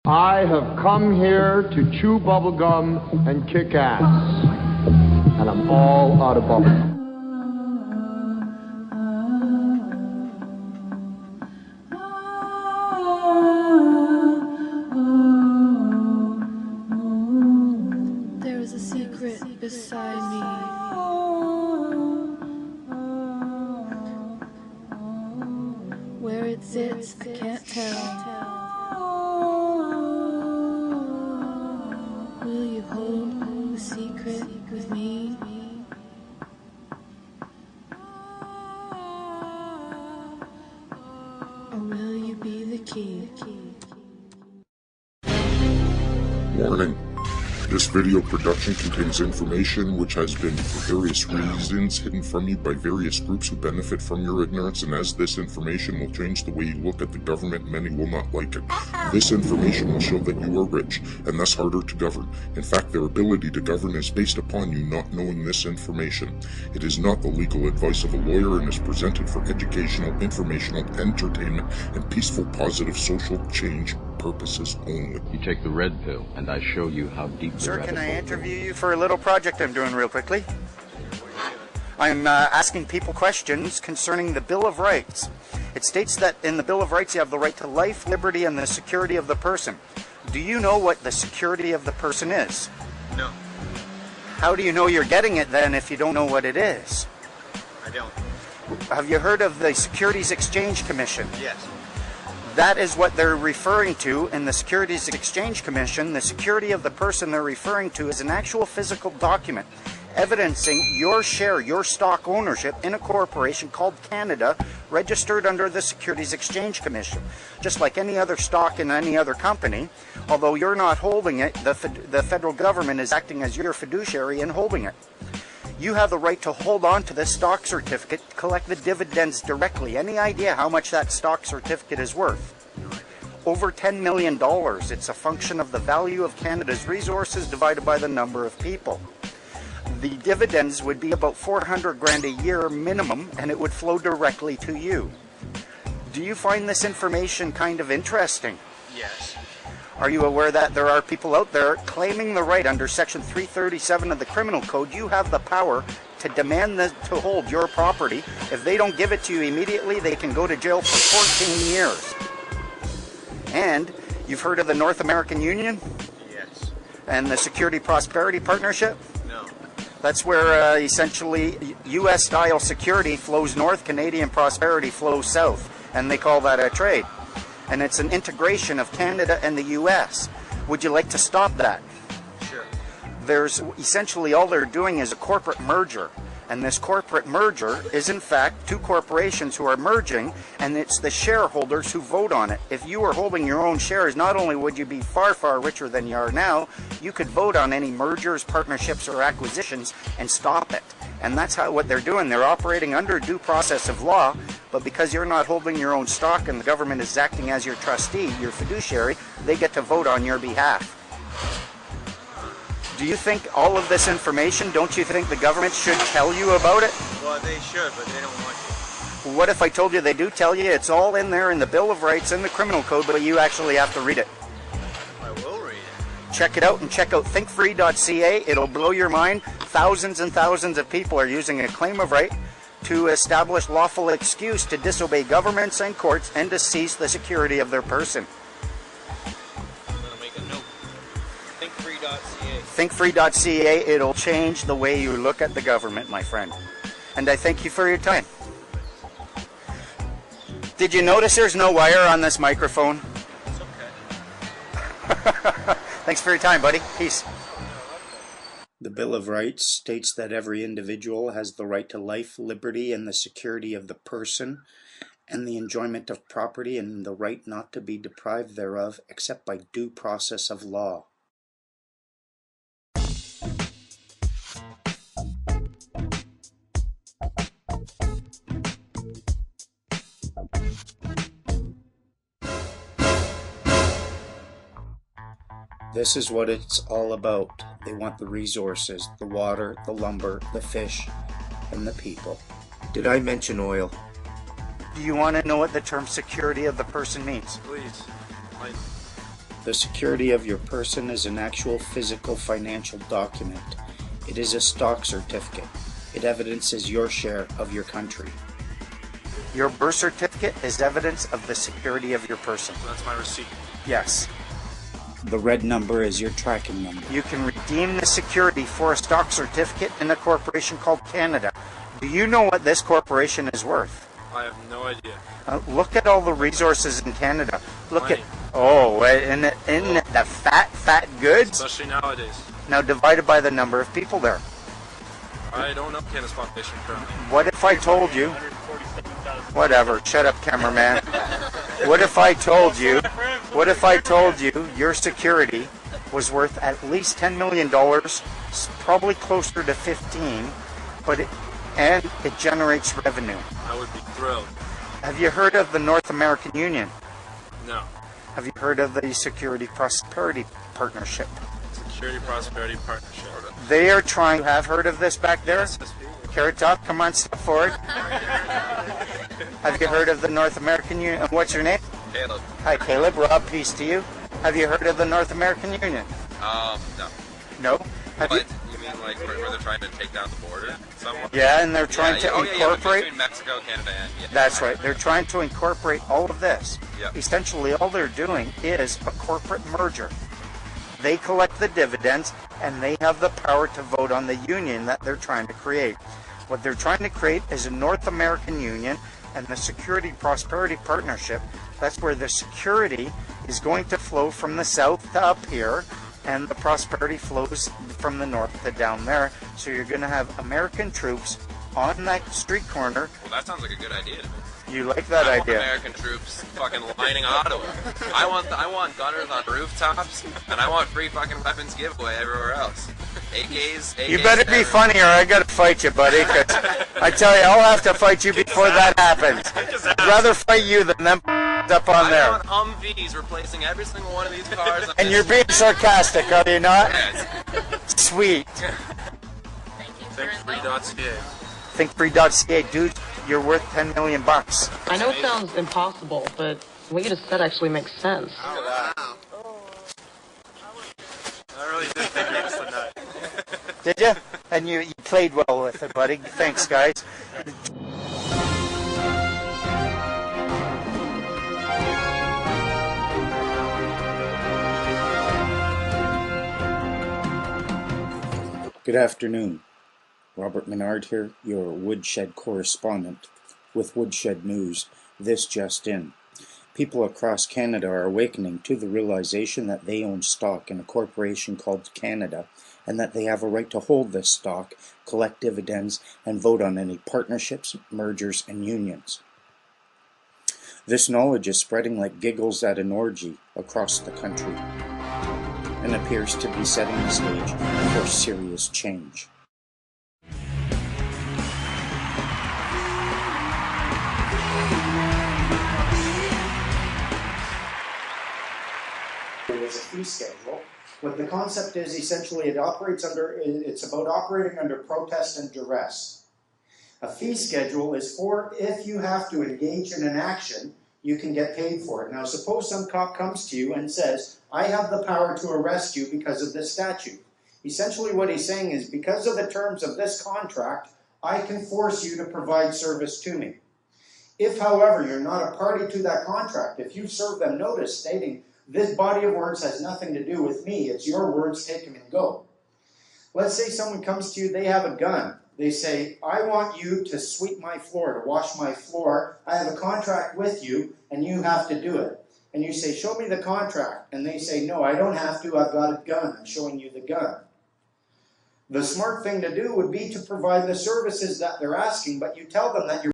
I have come here to chew bubblegum and kick ass, and I'm all out of bubblegum. There is a secret beside me. Where it sits, I can't tell. Will you hold the secret with me? Or will you be the key? Warning. This video production contains information which has been, for various reasons, hidden from you by various groups who benefit from your ignorance, and as this information will change the way you look at the government, many will not like it. This information will show that you are rich, and thus harder to govern. In fact, their ability to govern is based upon you not knowing this information. It is not the legal advice of a lawyer and is presented for educational, informational, entertainment, and peaceful, positive social change purposes only. You take the red pill, and I show you how deep the Sir, rabbit can I hole interview you for a little project I'm doing real quickly? I'm asking people questions concerning the Bill of Rights. It states that in the Bill of Rights you have the right to life, liberty, and the security of the person. Do you know what the security of the person is? No, How do you know you're getting it then if you don't know what it is? I don't. Have you heard of the Securities Exchange Commission? Yes. That is what they're referring to in the Securities Exchange Commission. The security of the person they're referring to is an actual physical document evidencing your share, your stock ownership in a corporation called Canada, registered under the Securities Exchange Commission. Just like any other stock in any other company, although you're not holding it, the federal government is acting as your fiduciary in holding it. You have the right to hold on to this stock certificate, collect the dividends directly. Any idea how much that stock certificate is worth? Over $10 million. It's a function of the value of Canada's resources divided by the number of people. The dividends would be about 400 grand a year minimum, and it would flow directly to you. Do you find this information kind of interesting? Yes. Are you aware that there are people out there claiming the right under Section 337 of the Criminal Code? You have the power to demand to hold your property. If they don't give it to you immediately, they can go to jail for 14 years. And you've heard of the North American Union? Yes. And the Security Prosperity Partnership? No. That's where essentially U.S.-style security flows north, Canadian prosperity flows south, and they call that a trade. And it's an integration of Canada and the U.S. Would you like to stop that? Sure. There's essentially all they're doing is a corporate merger. And this corporate merger is in fact two corporations who are merging, and it's the shareholders who vote on it. If you were holding your own shares, not only would you be far, far richer than you are now, you could vote on any mergers, partnerships, or acquisitions and stop it. And that's what they're doing. They're operating under due process of law, but because you're not holding your own stock and the government is acting as your trustee, your fiduciary, they get to vote on your behalf. Do you think all of this information, don't you think the government should tell you about it? Well, they should, but they don't want to. What if I told you they do tell you? It's all in there in the Bill of Rights and the Criminal Code, but you actually have to read it. I will read it. Check it out, and check out ThinkFree.ca. It'll blow your mind. Thousands and thousands of people are using a claim of right to establish lawful excuse to disobey governments and courts and to seize the security of their person. I'm going to make a note. ThinkFree.ca. ThinkFree.ca. It'll change the way you look at the government, my friend. And I thank you for your time. Did you notice there's no wire on this microphone? It's okay. Thanks for your time, buddy. Peace. The Bill of Rights states that every individual has the right to life, liberty, and the security of the person, and the enjoyment of property, and the right not to be deprived thereof, except by due process of law. This is what it's all about. They want the resources, the water, the lumber, the fish, and the people. Did I mention oil? Do you want to know what the term security of the person means? Please. The security of your person is an actual physical financial document. It is a stock certificate. It evidences your share of your country. Your birth certificate is evidence of the security of your person. So that's my receipt. Yes. The red number is your tracking number. You can redeem the security for a stock certificate in a corporation called Canada. Do you know what this corporation is worth? I have no idea. Look at all the resources in Canada. Look Money. in the fat goods. Especially nowadays. Now divided by the number of people there. I don't know Canada's population currently. What if I told you? Whatever. Shut up, cameraman. What if I told you? What if I told you your security was worth at least $10 million, probably closer to 15, and it generates revenue? I would be thrilled. Have you heard of the North American Union? No. Have you heard of the Security Prosperity Partnership? Security Prosperity Partnership. They are trying. Have heard of this back there? Yes, Carrot Top, come on, step forward. Have you heard of the North American Union? What's your name? Caleb. Hi, Caleb. Rob, peace to you. Have you heard of the North American Union? No. No? Have But you mean like where they're trying to take down the border somewhere? Yeah, and they're trying to incorporate. Between Mexico, Canada, and That's right. They're trying to incorporate all of this. Yep. Essentially, all they're doing is a corporate merger. They collect the dividends, and they have the power to vote on the union that they're trying to create. What they're trying to create is a North American Union, and the Security Prosperity Partnership. That's where the security is going to flow from the south to up here, and the prosperity flows from the north to down there. So you're going to have American troops on that street corner. Well, that sounds like a good idea to me. You like that I idea? want American troops fucking lining Ottawa. I want gunners on rooftops, and I want free fucking weapons giveaway everywhere else. AKs. You better be funny, or I gotta fight you, buddy. 'Cause I tell you, I'll have to fight you before that happens. I'd rather fight you than them up on there. I want Humvees replacing every single one of these cars. And you're being sarcastic, are you not? Yes. Sweet. ThinkFree.ca. ThinkFree.ca, dude. You're worth $10 million. I know it sounds impossible, but what you just said actually makes sense. Oh, wow. I really did think you were just a nut. Did you? And you played well with it, buddy. Thanks, guys. Good afternoon. Robert Menard here, your woodshed correspondent with Woodshed News. This just in. People across Canada are awakening to the realization that they own stock in a corporation called Canada, and that they have a right to hold this stock, collect dividends, and vote on any partnerships, mergers, and unions. This knowledge is spreading like giggles at an orgy across the country, and appears to be setting the stage for serious change. Is a fee schedule. What the concept is, essentially, it's about operating under protest and duress. A fee schedule is for if you have to engage in an action, you can get paid for it. Now, suppose some cop comes to you and says, I have the power to arrest you because of this statute. Essentially what he's saying is, because of the terms of this contract, I can force you to provide service to me. If, however, you're not a party to that contract, if you serve them notice stating, this body of words has nothing to do with me, it's your words, take them and go. Let's say someone comes to you, they have a gun. They say, I want you to sweep my floor, to wash my floor. I have a contract with you, and you have to do it. And you say, show me the contract. And they say, no, I don't have to, I've got a gun. I'm showing you the gun. The smart thing to do would be to provide the services that they're asking, but you tell them that you're